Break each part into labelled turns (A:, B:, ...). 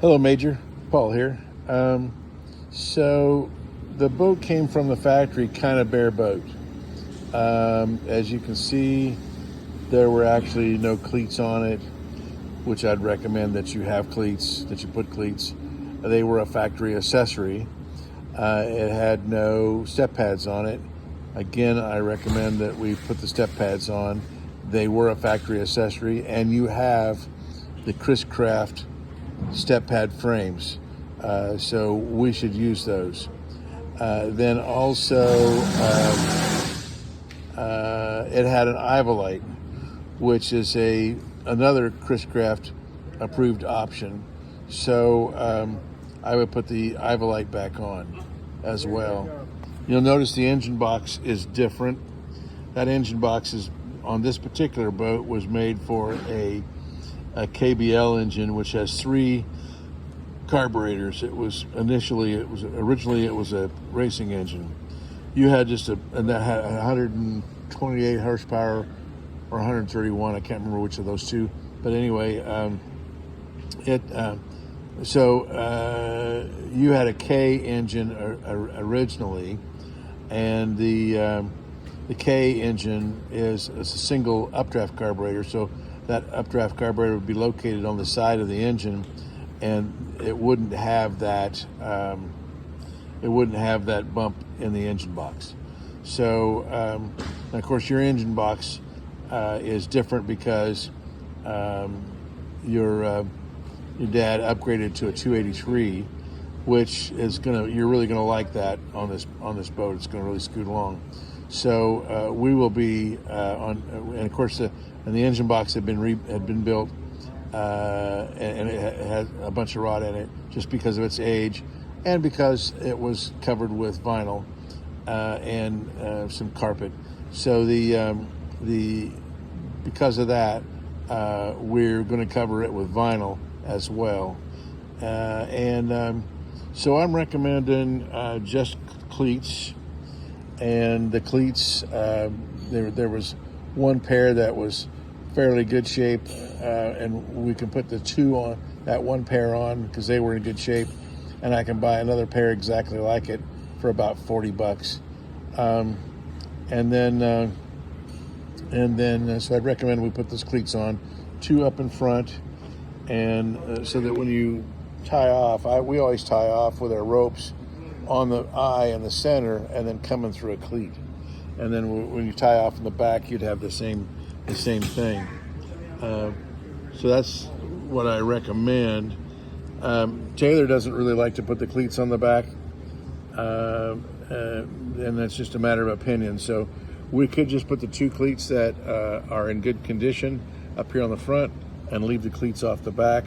A: Hello, Major. Paul here. So the boat came from the factory kind of bare boat. As you can see, there were actually no cleats on it, which I'd recommend that you have cleats, that you put cleats. They were a factory accessory. It had no step pads on it. Again, I recommend that we put the step pads on. They were a factory accessory, and you have the Chris Craft step pad frames, so we should use those. Then also it had an Iva Lite, which is another Chris Craft approved option, so I would put the Iva Lite back on as well. You'll notice the engine box is different. That engine box is on this particular boat was made for a KBL engine, which has 3 carburetors. Originally it was a racing engine. You had and that had 128 horsepower or 131. I can't remember which of those two. But anyway, you had a K engine originally, and the K engine is a single updraft carburetor. So that updraft carburetor would be located on the side of the engine, and it wouldn't have that bump in the engine box. So of course your engine box is different because your dad upgraded to a 283, which is you're really gonna like that on this boat. It's gonna really scoot along. So we will be and of course the engine box had been built, and it had a bunch of rot in it just because of its age, and because it was covered with vinyl and some carpet. So because of that, we're going to cover it with vinyl as well, so I'm recommending just cleats. And the cleats, there was one pair that was fairly good shape, and we can put the 2 on that one pair on because they were in good shape, and I can buy another pair exactly like it for about $40. So I'd recommend we put those cleats on, 2 up in front, and so that when you tie off, we always tie off with our ropes on the eye in the center, and then coming through a cleat. And then when you tie off in the back, you'd have the same thing. So that's what I recommend. Taylor doesn't really like to put the cleats on the back, and that's just a matter of opinion. So we could just put the 2 cleats that are in good condition up here on the front and leave the cleats off the back.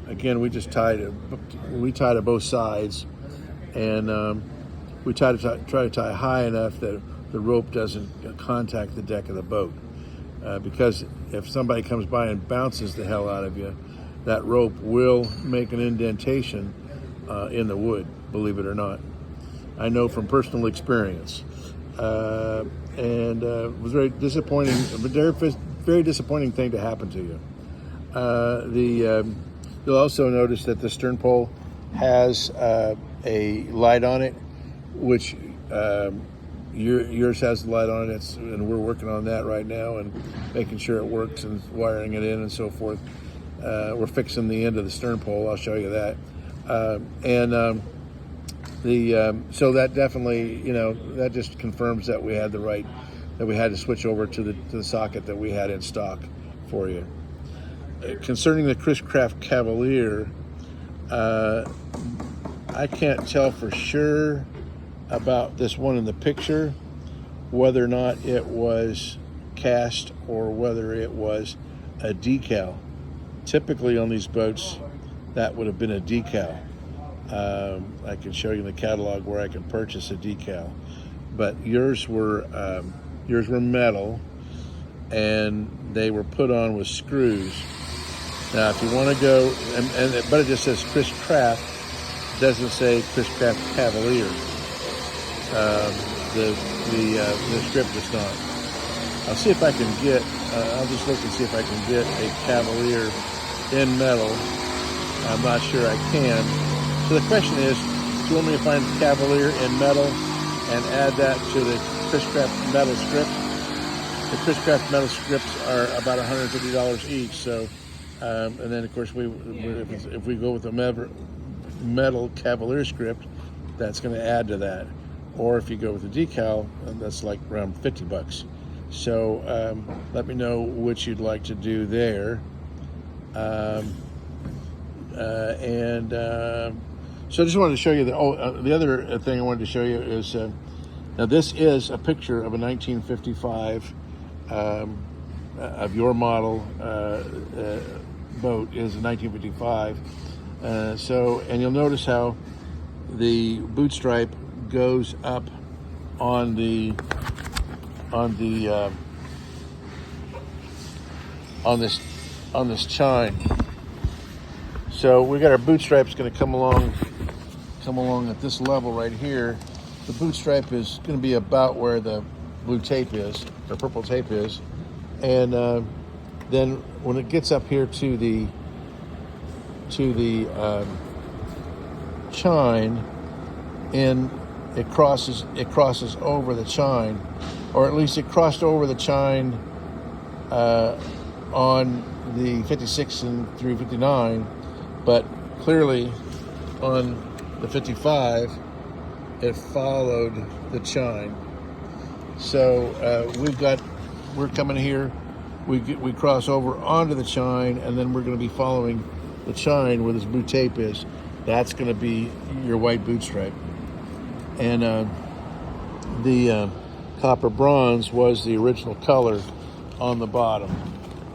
A: Again, we tie to both sides, and we try to tie high enough that the rope doesn't contact the deck of the boat, because if somebody comes by and bounces the hell out of you, that rope will make an indentation in the wood, believe it or not. I know from personal experience, and it was very disappointing, very disappointing thing to happen to you. You'll also notice that the stern pole has a light on it, which yours has the light on it, and we're working on that right now and making sure it works and wiring it in and so forth. We're fixing the end of the stern pole. I'll show you that. So that definitely, that just confirms that we had that we had to switch over to the socket that we had in stock for you. Concerning the Chris Craft Cavalier, I can't tell for sure about this one in the picture, whether or not it was cast or whether it was a decal. Typically on these boats, that would have been a decal. I can show you in the catalog where I can purchase a decal, but yours were metal, and they were put on with screws. Now, if you want to go, but it just says Chris Craft, doesn't say Chris Craft Cavalier. The script does not. I'll see if I can get. I'll just look and see if I can get a Cavalier in metal I'm not sure I can. So the question is, do you want me to find Cavalier in metal and add that to the Chris Craft metal strip? The Chris Craft metal strips are about $150 each. So, and then of course if we go with the metal Cavalier script, that's going to add to that. Or if you go with the decal, that's like around $50. So let me know which you'd like to do there. So I just wanted to show you the other thing I wanted to show you is now this is a picture of a 1955 of your model boat is a 1955. And you'll notice how the boot stripe goes up on this chine. So we got our boot stripes going to come along at this level right here. The boot stripe is going to be about where the blue tape is, or purple tape is, and then when it gets up here to the chine, and it crosses over the chine, or at least it crossed over the chine on the 56 and through 59, but clearly on the 55 it followed the chine. So we're coming here, we cross over onto the chine, and then we're going to be following the chine where this blue tape is. That's going to be your white boot stripe. And the copper bronze was the original color on the bottom.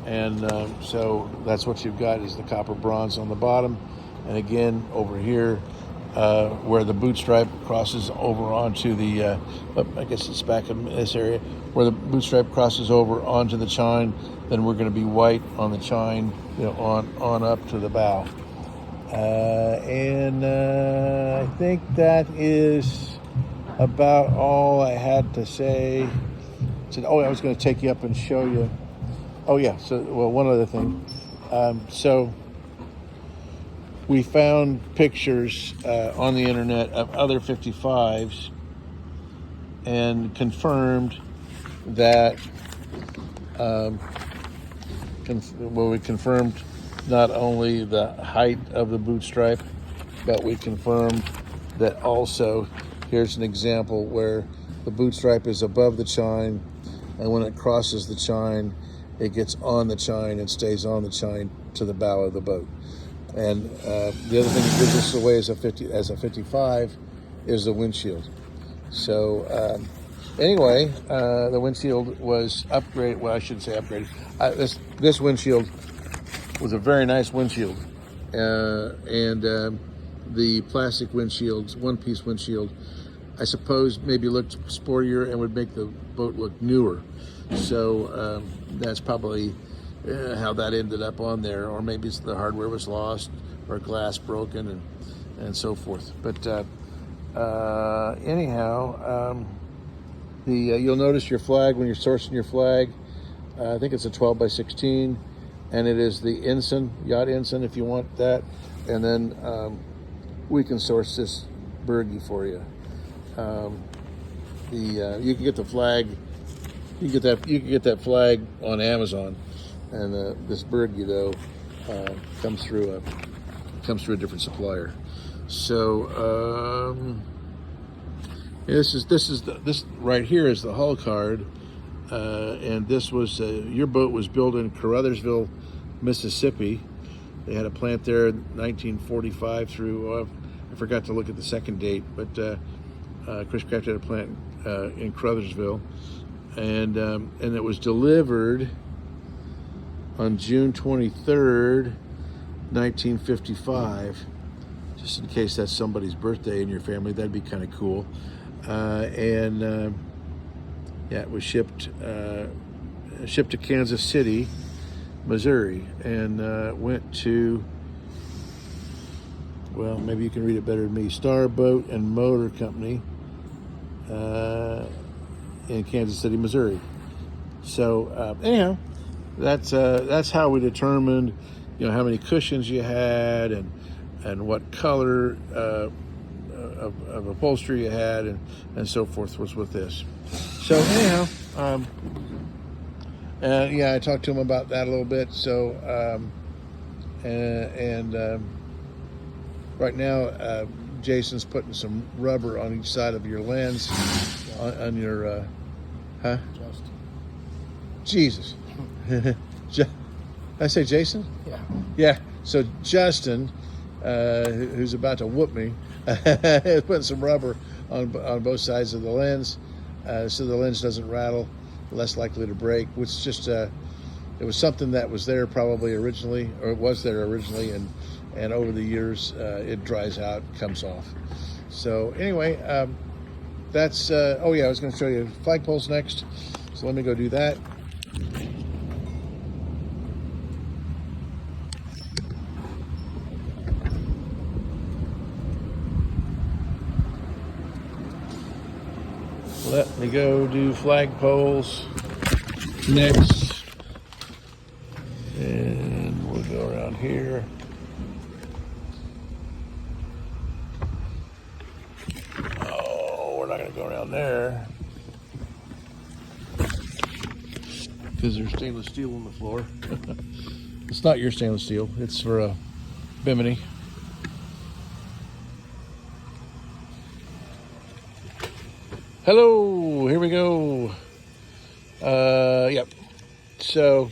A: And so that's what you've got, is the copper bronze on the bottom. And again, over here, where the boot stripe crosses over onto the, I guess it's back in this area, where the boot stripe crosses over onto the chine, then we're going to be white on the chine, on up to the bow. I think that is about all I had to say. I was going to take you up and show you. Oh yeah, one other thing. So we found pictures on the internet of other 55s and confirmed that, we confirmed not only the height of the boot stripe, but we confirmed that also, here's an example where the boot stripe is above the chine, and when it crosses the chine, it gets on the chine and stays on the chine to the bow of the boat. And the other thing that gives us away as a 55 is the windshield. So anyway, the windshield was upgraded. Well, I shouldn't say upgraded. This windshield was a very nice windshield, and the plastic windshields, one-piece windshield, I suppose maybe looked sportier and would make the boat look newer. So that's probably how that ended up on there, or maybe it's the hardware was lost or glass broken and so forth. But anyhow, you'll notice your flag when you're sourcing your flag. I think it's a 12 by 16, and it is the ensign, yacht ensign, if you want that. And then we can source this burgie for you. You can get the flag. You can get that flag on Amazon, and this burgie though comes through a different supplier. So this right here is the hull card, and this was your boat was built in Caruthersville, Mississippi. They had a plant there in 1945 through. I forgot to look at the second date, but Chris Craft had a plant in Caruthersville. And it was delivered on June 23rd, 1955. Just in case that's somebody's birthday in your family, that'd be kind of cool. It was shipped to Kansas City, Missouri, and went to, well, maybe you can read it better than me, Star Boat and Motor Company, in Kansas City, Missouri. So anyhow, that's how we determined how many cushions you had and what color of upholstery you had and so forth was with this. So anyhow, yeah, I talked to him about that a little bit. So right now, Jason's putting some rubber on each side of your lens on your huh? Jesus. I say Jason?
B: Yeah.
A: Yeah. So Justin, who's about to whoop me, is putting some rubber on both sides of the lens, so the lens doesn't rattle, less likely to break. Which just it was something that was there probably originally, or it was there originally, and over the years it dries out, comes off. So anyway, that's oh yeah, I was going to show you flagpoles next. So let me go do that. Let me go do flagpoles next. And we'll go around here. Oh, we're not going to go around there because there's stainless steel on the floor. It's not your stainless steel. It's for a Bimini. Hello, here we go. Yep. So,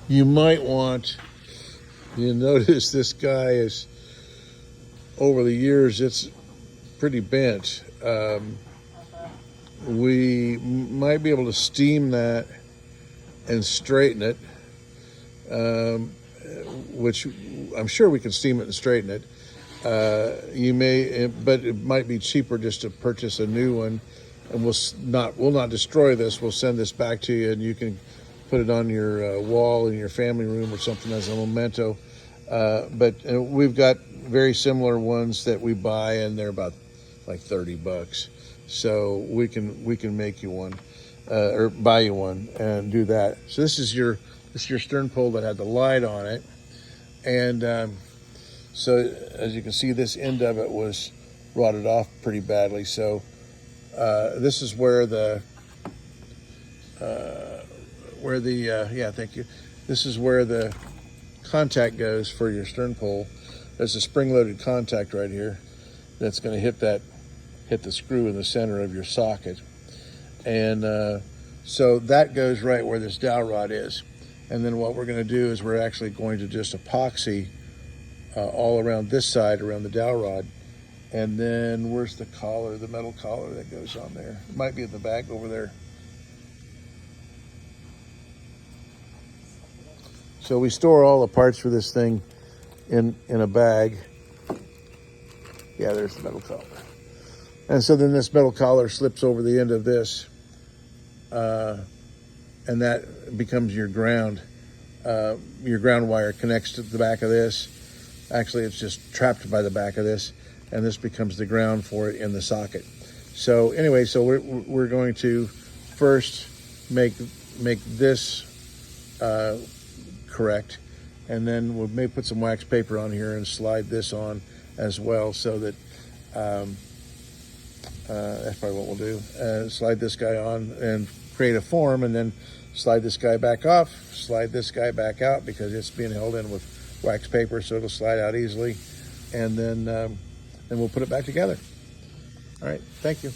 A: you might want, you notice this guy is, over the years, it's pretty bent. We might be able to steam that and straighten it, which I'm sure we can steam it and straighten it. You may, but it might be cheaper just to purchase a new one, and we'll not destroy this. We'll send this back to you, and you can put it on your wall in your family room or something as a memento. But we've got very similar ones that we buy, and they're about like $30. So we can make you one, or buy you one and do that. So this is your stern pole that had the light on it, and so as you can see, this end of it was rotted off pretty badly. So this is where the yeah, thank you. This is where the contact goes for your stern pole. There's a spring-loaded contact right here that's going to hit the screw in the center of your socket, and so that goes right where this dowel rod is. And then what we're going to do is we're actually going to just epoxy all around this side, around the dowel rod. And then where's the collar, the metal collar that goes on there? It might be in the back over there. So we store all the parts for this thing in a bag. Yeah, there's the metal collar. And so then this metal collar slips over the end of this, and that becomes your ground. Your ground wire connects to the back of this. Actually, it's just trapped by the back of this, and this becomes the ground for it in the socket. So anyway, so we're going to first make this correct, and then we may put some wax paper on here and slide this on as well, so that that's probably what we'll do. Slide this guy on and create a form, and then slide this guy back off, slide this guy back out because it's being held in with wax paper, so it'll slide out easily, and then we'll put it back together. All right, thank you.